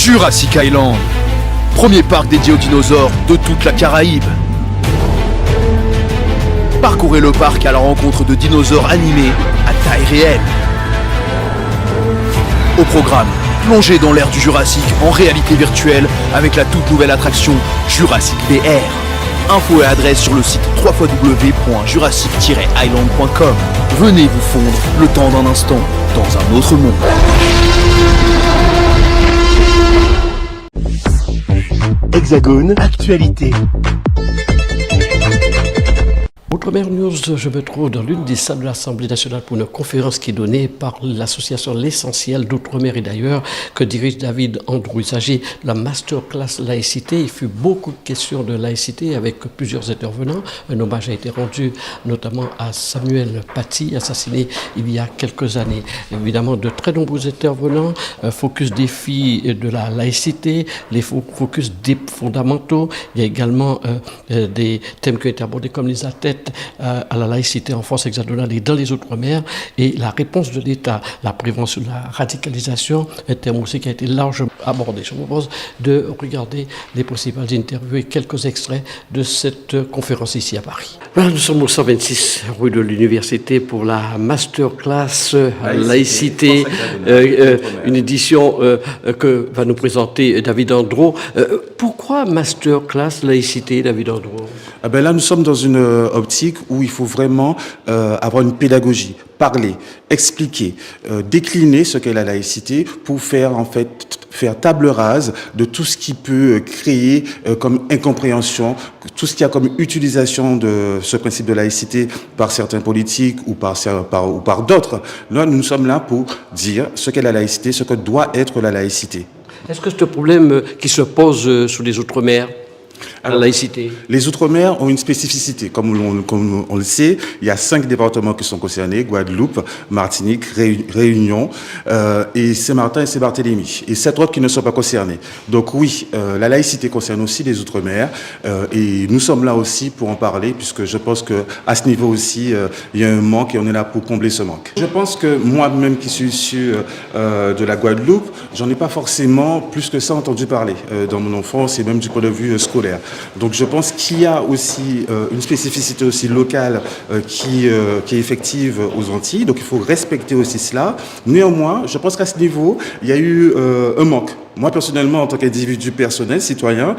Jurassic Island, premier parc dédié aux dinosaures de toute la Caraïbe. Parcourez le parc à la rencontre de dinosaures animés à taille réelle. Au programme, plongez dans l'ère du Jurassique en réalité virtuelle avec la toute nouvelle attraction Jurassic VR. Infos et adresse sur le site www.jurassic-island.com. Venez vous fondre le temps d'un instant dans un autre monde. Hexagone, actualité. Outre-mer News, je me trouve dans l'une des salles de l'Assemblée nationale pour une conférence qui est donnée par l'association L'Essentiel d'Outre-mer et d'ailleurs que dirige David Andrew. Il s'agit de la masterclass laïcité. Il fut beaucoup de questions de laïcité avec plusieurs intervenants. Un hommage a été rendu notamment à Samuel Paty, assassiné il y a quelques années. Évidemment, de très nombreux intervenants, focus défi de la laïcité, les focus des fondamentaux. Il y a également des thèmes qui ont été abordés comme les athlètes à la laïcité en France hexagonale et dans les Outre-mer et la réponse de l'État, la prévention de la radicalisation, un thème aussi qui a été largement abordé. Je vous propose de regarder les principales interviews et quelques extraits de cette conférence ici à Paris. Voilà, nous sommes au 126 rue de l'Université pour la masterclass laïcité, une édition que va nous présenter David Andrew. Pourquoi masterclass laïcité, David Andrew? Là, nous sommes dans une optique où il faut vraiment avoir une pédagogie, parler, expliquer, décliner ce qu'est la laïcité pour faire table rase de tout ce qui peut créer comme incompréhension, tout ce qui a comme utilisation de ce principe de laïcité par certains politiques ou par d'autres. Là, nous sommes là pour dire ce qu'est la laïcité, ce que doit être la laïcité. Est-ce que c'est un problème qui se pose sous les Outre-mer? Alors, la laïcité. Les Outre-mer ont une spécificité. Comme on le sait, il y a 5 départements qui sont concernés, Guadeloupe, Martinique, Réunion, et Saint-Martin et Saint-Barthélemy. Et 7 autres qui ne sont pas concernés. Donc oui, la laïcité concerne aussi les Outre-mer. Et nous sommes là aussi pour en parler, puisque je pense qu'à ce niveau aussi, il y a un manque et on est là pour combler ce manque. Je pense que moi-même qui suis issu de la Guadeloupe, j'en ai pas forcément plus que ça entendu parler dans mon enfance et même du point de vue scolaire. Donc je pense qu'il y a aussi une spécificité aussi locale qui est effective aux Antilles, donc il faut respecter aussi cela. Néanmoins, je pense qu'à ce niveau, il y a eu un manque. Moi, personnellement, en tant qu'individu personnel, citoyen,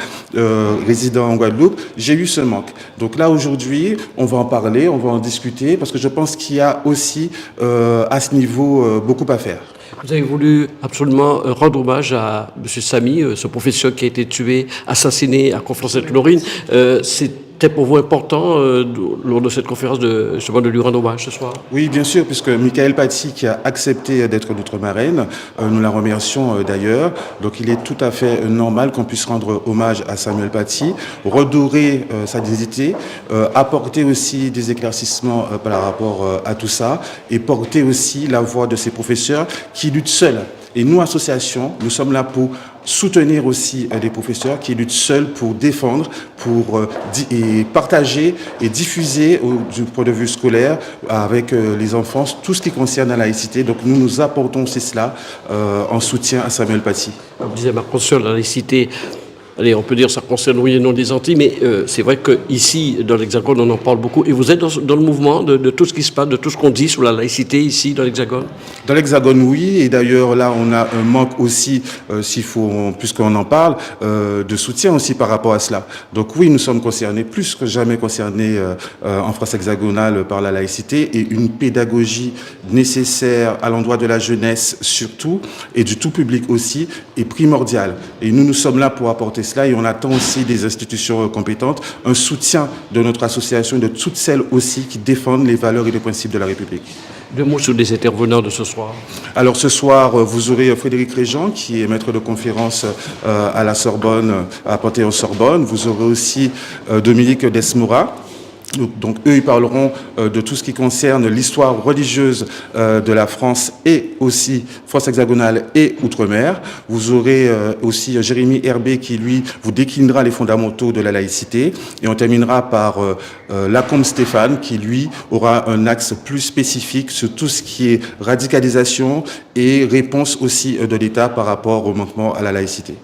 résident en Guadeloupe, j'ai eu ce manque. Donc là, aujourd'hui, on va en parler, on va en discuter, parce que je pense qu'il y a aussi, à ce niveau, beaucoup à faire. Vous avez voulu absolument rendre hommage à M. Samy, ce professeur qui a été tué, assassiné à Conflans-Sainte-Honorine. C'était pour vous important, lors de cette conférence, de lui rendre hommage ce soir? Oui, bien sûr, puisque Michael Paty, qui a accepté d'être l'outre-marraine, nous la remercions d'ailleurs. Donc il est tout à fait normal qu'on puisse rendre hommage à Samuel Paty, redorer sa dignité, apporter aussi des éclaircissements par rapport à tout ça, et porter aussi la voix de ces professeurs qui luttent seuls. Et nous, association, nous sommes là pour soutenir aussi des professeurs qui luttent seuls pour défendre, pour partager et diffuser du point de vue scolaire avec les enfants tout ce qui concerne la laïcité. Donc nous apportons aussi cela en soutien à Samuel Paty. Vous disiez ma conscience, la laïcité. Allez, on peut dire que ça concerne oui et non des Antilles, mais c'est vrai qu'ici, dans l'Hexagone, on en parle beaucoup. Et vous êtes dans le mouvement de tout ce qui se passe, de tout ce qu'on dit sur la laïcité ici, dans l'Hexagone? Dans l'Hexagone, oui. Et d'ailleurs, là, on a un manque aussi, puisqu'on en parle, de soutien aussi par rapport à cela. Donc oui, nous sommes concernés, plus que jamais concernés en France hexagonale par la laïcité et une pédagogie nécessaire à l'endroit de la jeunesse surtout et du tout public aussi est primordiale. Et nous sommes là pour apporter cela et on attend aussi des institutions compétentes, un soutien de notre association et de toutes celles aussi qui défendent les valeurs et les principes de la République. 2 mots sur les intervenants de ce soir. Alors ce soir, vous aurez Frédéric Réjean qui est maître de conférence à la Sorbonne, à Panthéon-Sorbonne. Vous aurez aussi Dominique Desmoura Donc eux, ils parleront de tout ce qui concerne l'histoire religieuse de la France et aussi France hexagonale et Outre-mer. Vous aurez aussi Jérémy Herbé qui, lui, vous déclinera les fondamentaux de la laïcité. Et on terminera par Lacombe Stéphane qui, lui, aura un axe plus spécifique sur tout ce qui est radicalisation et réponse aussi de l'État par rapport au manquement à la laïcité.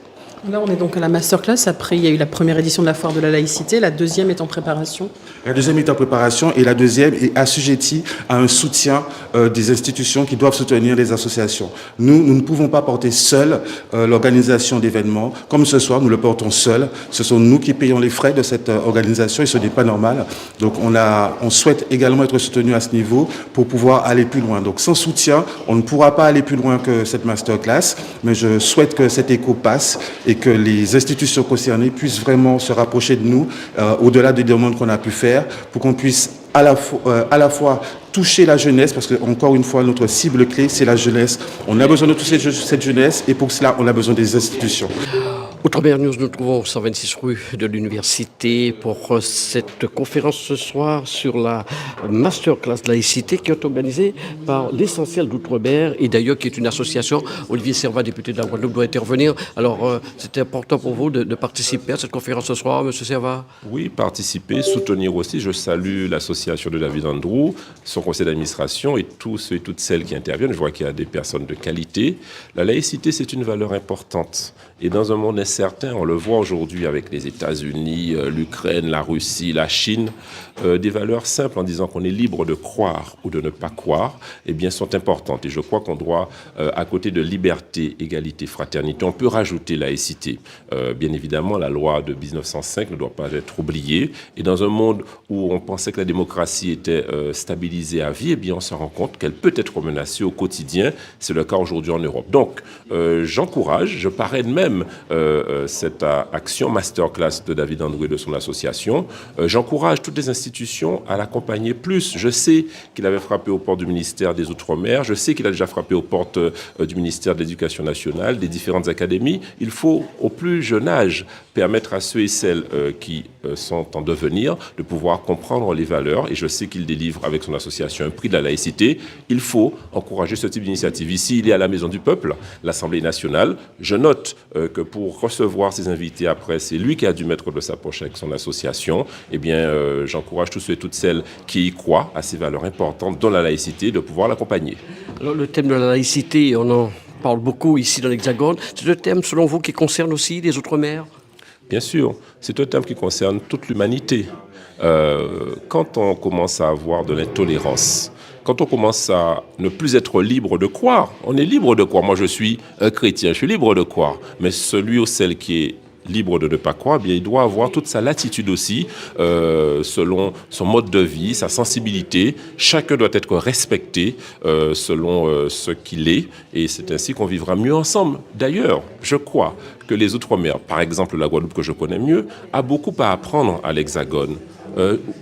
Là, on est donc à la masterclass. Après, il y a eu la première édition de la foire de la laïcité. La deuxième est en préparation. La deuxième est en préparation et la deuxième est assujettie à un soutien des institutions qui doivent soutenir les associations. Nous ne pouvons pas porter seuls l'organisation d'événements. Comme ce soir, nous le portons seuls. Ce sont nous qui payons les frais de cette organisation et ce n'est pas normal. Donc on souhaite également être soutenus à ce niveau pour pouvoir aller plus loin. Donc sans soutien, on ne pourra pas aller plus loin que cette masterclass. Mais je souhaite que cet écho passe et que les institutions concernées puissent vraiment se rapprocher de nous au-delà des demandes qu'on a pu faire pour qu'on puisse à la fois toucher la jeunesse, parce que encore une fois, notre cible clé, c'est la jeunesse. On a besoin de toucher cette jeunesse et pour cela, on a besoin des institutions. Outre-mer News, nous trouvons 126 rue de l'Université pour cette conférence ce soir sur la masterclass laïcité qui est organisée par l'Essentiel d'Outre-mer et d'ailleurs qui est une association. Olivier Servat, député de la Guadeloupe, doit intervenir. Alors, c'était important pour vous de participer à cette conférence ce soir, Monsieur Servat? Oui, participer, soutenir aussi. Je salue l'association de David Andrew, son conseil d'administration et tous ceux et toutes celles qui interviennent. Je vois qu'il y a des personnes de qualité. La laïcité, c'est une valeur importante. Et dans un monde incertain, on le voit aujourd'hui avec les États-Unis, l'Ukraine, la Russie, la Chine, des valeurs simples en disant qu'on est libre de croire ou de ne pas croire, eh bien, sont importantes. Et je crois qu'on doit, à côté de liberté, égalité, fraternité, on peut rajouter laïcité. Bien évidemment, la loi de 1905 ne doit pas être oubliée. Et dans un monde où on pensait que la démocratie était stabilisée à vie, eh bien, on se rend compte qu'elle peut être menacée au quotidien. C'est le cas aujourd'hui en Europe. Donc, j'encourage, je parraine même cette action masterclass de David Andrew et de son association. J'encourage toutes les institutions à l'accompagner plus. Je sais qu'il avait frappé aux portes du ministère des Outre-mer. Je sais qu'il a déjà frappé aux portes du ministère de l'Éducation nationale, des différentes académies. Il faut, au plus jeune âge, permettre à ceux et celles qui sont en devenir de pouvoir comprendre les valeurs. Et je sais qu'il délivre avec son association un prix de la laïcité. Il faut encourager ce type d'initiative. Ici, il est à la Maison du Peuple, l'Assemblée nationale. Je note que pour recevoir ses invités après, c'est lui qui a dû mettre de sa poche avec son association. Eh bien, j'encourage tous ceux et toutes celles qui y croient à ces valeurs importantes, dont la laïcité, de pouvoir l'accompagner. Alors, le thème de la laïcité, on en parle beaucoup ici dans l'Hexagone. C'est un thème, selon vous, qui concerne aussi les Outre-mer? Bien sûr, c'est un thème qui concerne toute l'humanité. Quand on commence à avoir de l'intolérance, quand on commence à ne plus être libre de croire, on est libre de croire. Moi, je suis un chrétien, je suis libre de croire. Mais celui ou celle qui est libre de ne pas croire, eh bien, il doit avoir toute sa latitude aussi, selon son mode de vie, sa sensibilité. Chacun doit être respecté selon ce qu'il est. Et c'est ainsi qu'on vivra mieux ensemble. D'ailleurs, je crois que les Outre-mer, par exemple la Guadeloupe que je connais mieux, a beaucoup à apprendre à l'Hexagone.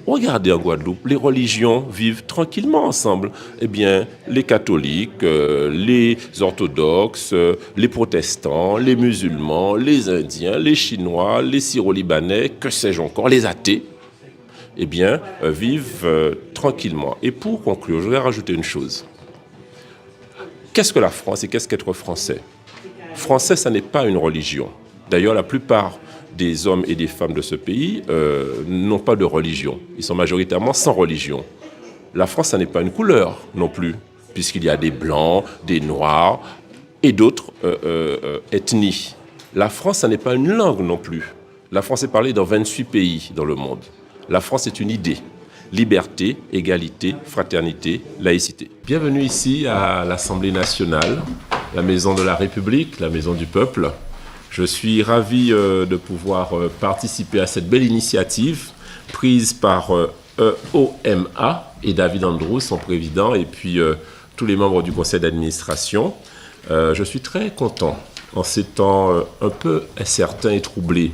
Regardez en Guadeloupe, les religions vivent tranquillement ensemble. Eh bien, les catholiques, les orthodoxes, les protestants, les musulmans, les indiens, les chinois, les syro-libanais, que sais-je encore, les athées, eh bien, vivent tranquillement. Et pour conclure, je voudrais rajouter une chose. Qu'est-ce que la France et qu'est-ce qu'être français? Français, ça n'est pas une religion. D'ailleurs, la plupart des hommes et des femmes de ce pays n'ont pas de religion. Ils sont majoritairement sans religion. La France, ça n'est pas une couleur non plus, puisqu'il y a des blancs, des noirs et d'autres ethnies. La France, ça n'est pas une langue non plus. La France est parlée dans 28 pays dans le monde. La France est une idée. Liberté, égalité, fraternité, laïcité. Bienvenue ici à l'Assemblée nationale, la maison de la République, la maison du peuple. Je suis ravi de pouvoir participer à cette belle initiative prise par EOMA et David Andrew, son président, et puis tous les membres du conseil d'administration. Je suis très content, en ces temps un peu incertains et troublés,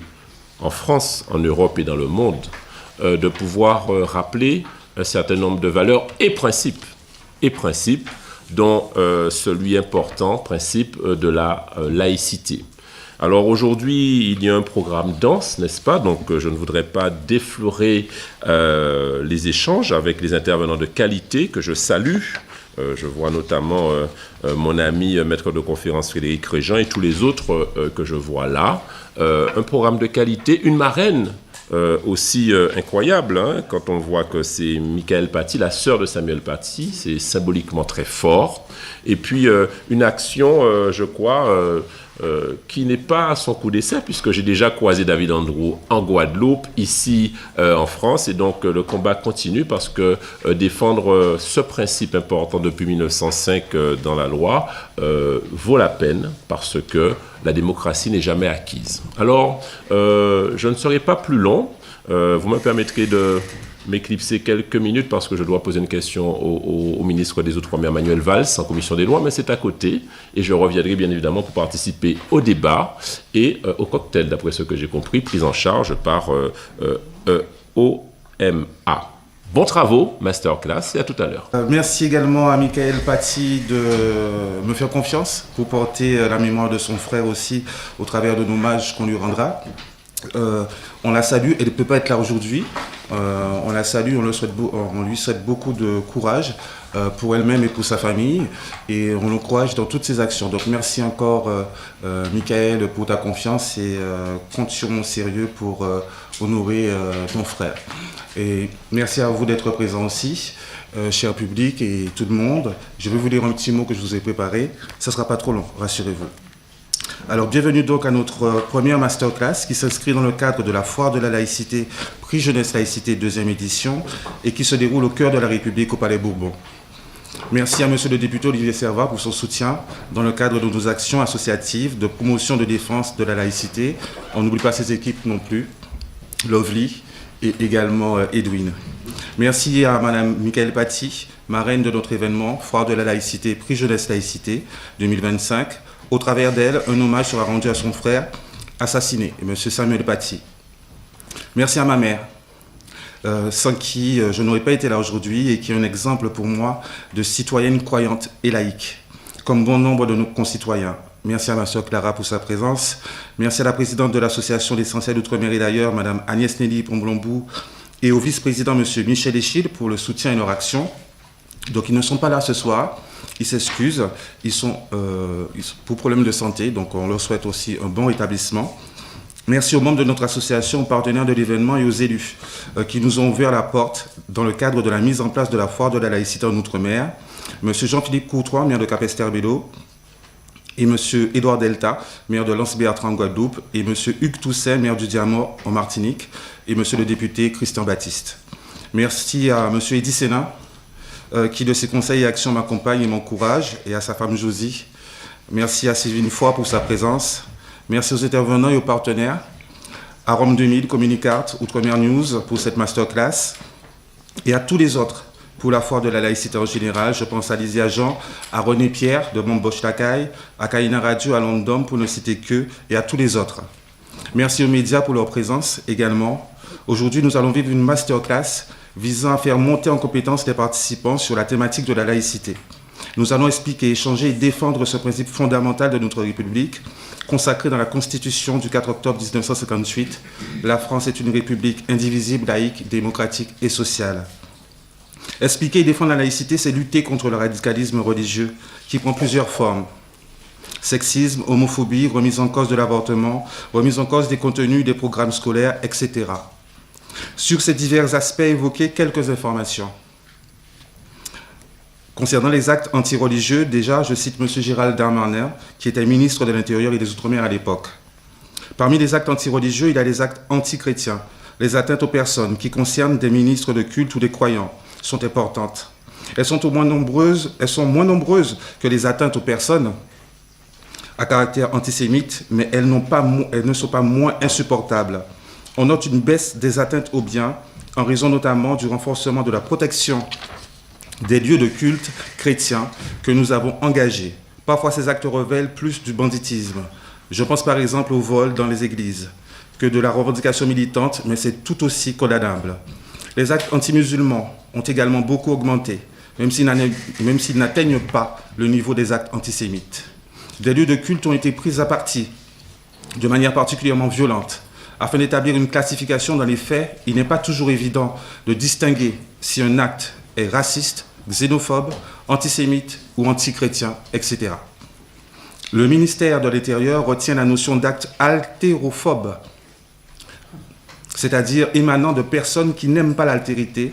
en France, en Europe et dans le monde, de pouvoir rappeler un certain nombre de valeurs et principes, dont celui important, principe de la laïcité. Alors aujourd'hui, il y a un programme dense, n'est-ce pas? Donc je ne voudrais pas déflorer les échanges avec les intervenants de qualité que je salue. Je vois notamment mon ami maître de conférence Frédéric Régent et tous les autres que je vois là. Un programme de qualité, une marraine aussi incroyable, hein, quand on voit que c'est Michael Paty, la sœur de Samuel Paty, c'est symboliquement très fort. Et puis une action, je crois, qui n'est pas à son coup d'essai, puisque j'ai déjà croisé David Andrew en Guadeloupe, ici en France, et donc le combat continue parce que défendre ce principe important depuis 1905 dans la loi vaut la peine, parce que la démocratie n'est jamais acquise. Alors, je ne serai pas plus long. Vous me permettrez de m'éclipser quelques minutes parce que je dois poser une question au ministre des Outre-mer, Manuel Valls, en commission des lois, mais c'est à côté. Et je reviendrai bien évidemment pour participer au débat et au cocktail, d'après ce que j'ai compris, pris en charge par OMA. Bons travaux, masterclass, et à tout à l'heure. Merci également à Michael Paty de me faire confiance pour porter la mémoire de son frère aussi au travers de l'hommage qu'on lui rendra. On la salue, elle ne peut pas être là aujourd'hui. On la salue, on lui souhaite beaucoup de courage pour elle-même et pour sa famille, et on l'encourage dans toutes ses actions. Donc merci encore Michael pour ta confiance, et compte sur mon sérieux pour honorer ton frère. Et merci à vous d'être présents aussi, cher public et tout le monde. Je vais vous lire un petit mot que je vous ai préparé. Ça ne sera pas trop long, rassurez-vous. Alors, bienvenue donc à notre première masterclass qui s'inscrit dans le cadre de la Foire de la laïcité, Prix Jeunesse Laïcité 2e édition, et qui se déroule au cœur de la République au Palais Bourbon. Merci à monsieur le député Olivier Servat pour son soutien dans le cadre de nos actions associatives de promotion de défense de la laïcité. On n'oublie pas ses équipes non plus, Lovely et également Edwin. Merci à madame Michael Paty, marraine de notre événement, Foire de la laïcité, Prix Jeunesse Laïcité 2025. Au travers d'elle, un hommage sera rendu à son frère assassiné, M. Samuel Paty. Merci à ma mère, sans qui je n'aurais pas été là aujourd'hui, et qui est un exemple pour moi de citoyenne croyante et laïque, comme bon nombre de nos concitoyens. Merci à ma sœur Clara pour sa présence. Merci à la présidente de l'Association l'Essentiel Outre-mer et d'ailleurs, Mme Agnès Nelly Pomblambou, et au vice-président, M. Michel Echille, pour le soutien et leur action. Donc ils ne sont pas là ce soir, ils s'excusent, ils sont pour problème de santé, donc on leur souhaite aussi un bon rétablissement. Merci aux membres de notre association, aux partenaires de l'événement et aux élus qui nous ont ouvert la porte dans le cadre de la mise en place de la Foire de la laïcité en Outre-mer. M. Jean-Philippe Courtois, maire de Capesterre-Belle-Eau, et M. Édouard Delta, maire de Lens-Bertrand en Guadeloupe, et M. Hugues Toussaint, maire du Diamant en Martinique, et M. le député Christian Baptiste. Merci à M. Eddy Sénat, qui de ses conseils et actions m'accompagne et m'encourage, et à sa femme Josie. Merci à Sylvie une fois pour sa présence. Merci aux intervenants et aux partenaires, à Rome 2000, Communicart, Outre-mer News pour cette masterclass, et à tous les autres pour la Foire de la laïcité en général. Je pense à Lysia Jean, à René Pierre de Momboche-Tacaille, à Kaina Radio, à London pour ne citer qu'eux, et à tous les autres. Merci aux médias pour leur présence également. Aujourd'hui, nous allons vivre une masterclass visant à faire monter en compétence les participants sur la thématique de la laïcité. Nous allons expliquer, échanger et défendre ce principe fondamental de notre République, consacré dans la Constitution du 4 octobre 1958. La France est une république indivisible, laïque, démocratique et sociale. Expliquer et défendre la laïcité, c'est lutter contre le radicalisme religieux qui prend plusieurs formes. Sexisme, homophobie, remise en cause de l'avortement, remise en cause des contenus des programmes scolaires, etc. Sur ces divers aspects évoqués, quelques informations. Concernant les actes antireligieux, déjà, je cite M. Gérald Darmanin, qui était ministre de l'Intérieur et des Outre-mer à l'époque. Parmi les actes antireligieux, il y a les actes antichrétiens. Les atteintes aux personnes qui concernent des ministres de culte ou des croyants sont importantes. Elles sont moins nombreuses que les atteintes aux personnes à caractère antisémite, mais elles ne sont pas moins insupportables. On note une baisse des atteintes aux biens, en raison notamment du renforcement de la protection des lieux de culte chrétiens que nous avons engagés. Parfois, ces actes révèlent plus du banditisme. Je pense par exemple au vol dans les églises, que de la revendication militante, mais c'est tout aussi condamnable. Les actes anti-musulmans ont également beaucoup augmenté, même s'ils n'atteignent pas le niveau des actes antisémites. Des lieux de culte ont été pris à partie de manière particulièrement violente. Afin d'établir une classification dans les faits, il n'est pas toujours évident de distinguer si un acte est raciste, xénophobe, antisémite ou antichrétien, etc. Le ministère de l'Intérieur retient la notion d'acte altérophobe, c'est-à-dire émanant de personnes qui n'aiment pas l'altérité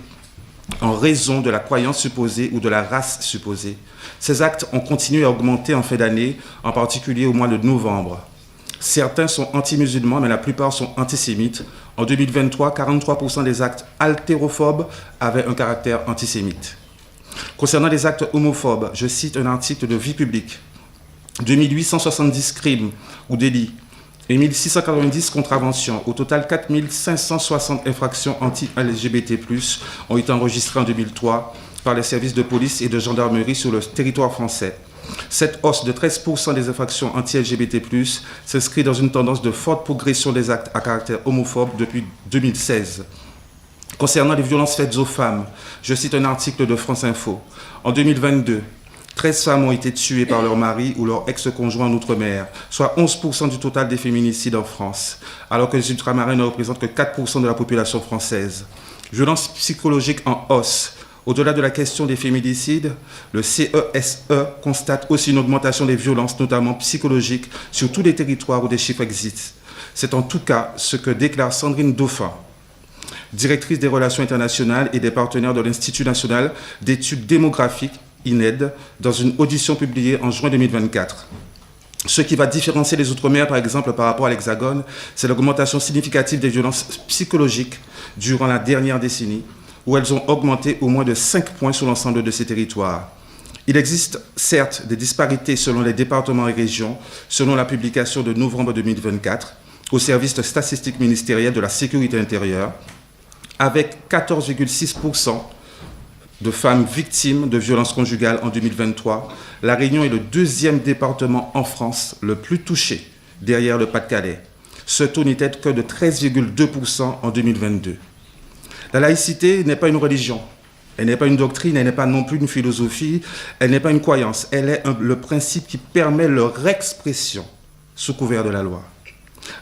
en raison de la croyance supposée ou de la race supposée. Ces actes ont continué à augmenter en fin d'année, en particulier au mois de novembre. Certains sont anti-musulmans, mais la plupart sont antisémites. En 2023, 43% des actes altérophobes avaient un caractère antisémite. Concernant les actes homophobes, je cite un article de Vie publique. 2870 crimes ou délits et 1690 contraventions. Au total, 4560 infractions anti-LGBT+, ont été enregistrées en 2003 par les services de police et de gendarmerie sur le territoire français. Cette hausse de 13% des infractions anti-LGBT+, s'inscrit dans une tendance de forte progression des actes à caractère homophobe depuis 2016. Concernant les violences faites aux femmes, je cite un article de France Info. En 2022, 13 femmes ont été tuées par leur mari ou leur ex-conjoint en Outre-mer, soit 11% du total des féminicides en France, alors que les ultramarins ne représentent que 4% de la population française. Violences psychologiques en hausse. Au-delà de la question des féminicides, le CESE constate aussi une augmentation des violences, notamment psychologiques, sur tous les territoires où des chiffres existent. C'est en tout cas ce que déclare Sandrine Dauphin, directrice des relations internationales et des partenaires de l'Institut national d'études démographiques, INED, dans une audition publiée en juin 2024. Ce qui va différencier les Outre-mer, par exemple, par rapport à l'Hexagone, c'est l'augmentation significative des violences psychologiques durant la dernière décennie, où elles ont augmenté au moins de 5 points sur l'ensemble de ces territoires. Il existe certes des disparités selon les départements et régions, selon la publication de novembre 2024 au service statistique ministériel de la sécurité intérieure, avec 14,6% de femmes victimes de violences conjugales en 2023. La Réunion est le deuxième département en France le plus touché, derrière le Pas-de-Calais. Ce taux n'était que de 13,2% en 2022. La laïcité n'est pas une religion, elle n'est pas une doctrine, elle n'est pas non plus une philosophie, elle n'est pas une croyance, elle est le principe qui permet leur expression sous couvert de la loi.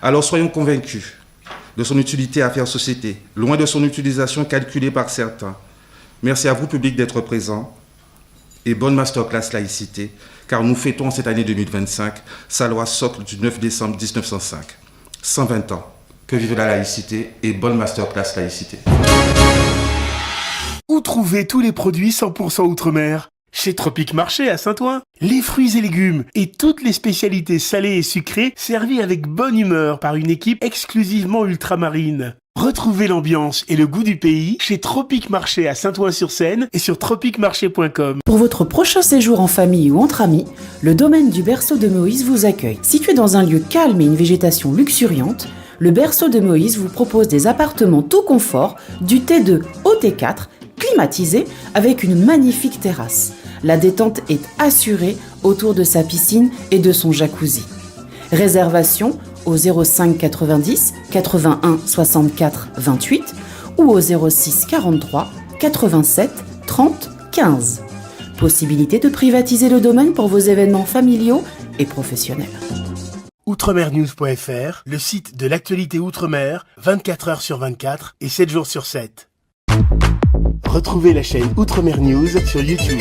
Alors soyons convaincus de son utilité à faire société, loin de son utilisation calculée par certains. Merci à vous, public, d'être présent et bonne masterclass laïcité, car nous fêtons cette année 2025 sa loi socle du 9 décembre 1905. 120 ans. Que vive la laïcité et bonne masterclass laïcité. Où trouver tous les produits 100% Outre-mer ? Chez Tropique Marché à Saint-Ouen. Les fruits et légumes et toutes les spécialités salées et sucrées servies avec bonne humeur par une équipe exclusivement ultramarine. Retrouvez l'ambiance et le goût du pays chez Tropique Marché à Saint-Ouen-sur-Seine et sur tropiquemarché.com. Pour votre prochain séjour en famille ou entre amis, le domaine du Berceau de Moïse vous accueille. Situé dans un lieu calme et une végétation luxuriante, le Berceau de Moïse vous propose des appartements tout confort, du T2 au T4, climatisés avec une magnifique terrasse. La détente est assurée autour de sa piscine et de son jacuzzi. Réservation au 05 90 81 64 28 ou au 06 43 87 30 15. Possibilité de privatiser le domaine pour vos événements familiaux et professionnels. Outremernews.fr, le site de l'actualité Outre-mer, 24 heures sur 24 et 7 jours sur 7. Retrouvez la chaîne Outremer News sur YouTube.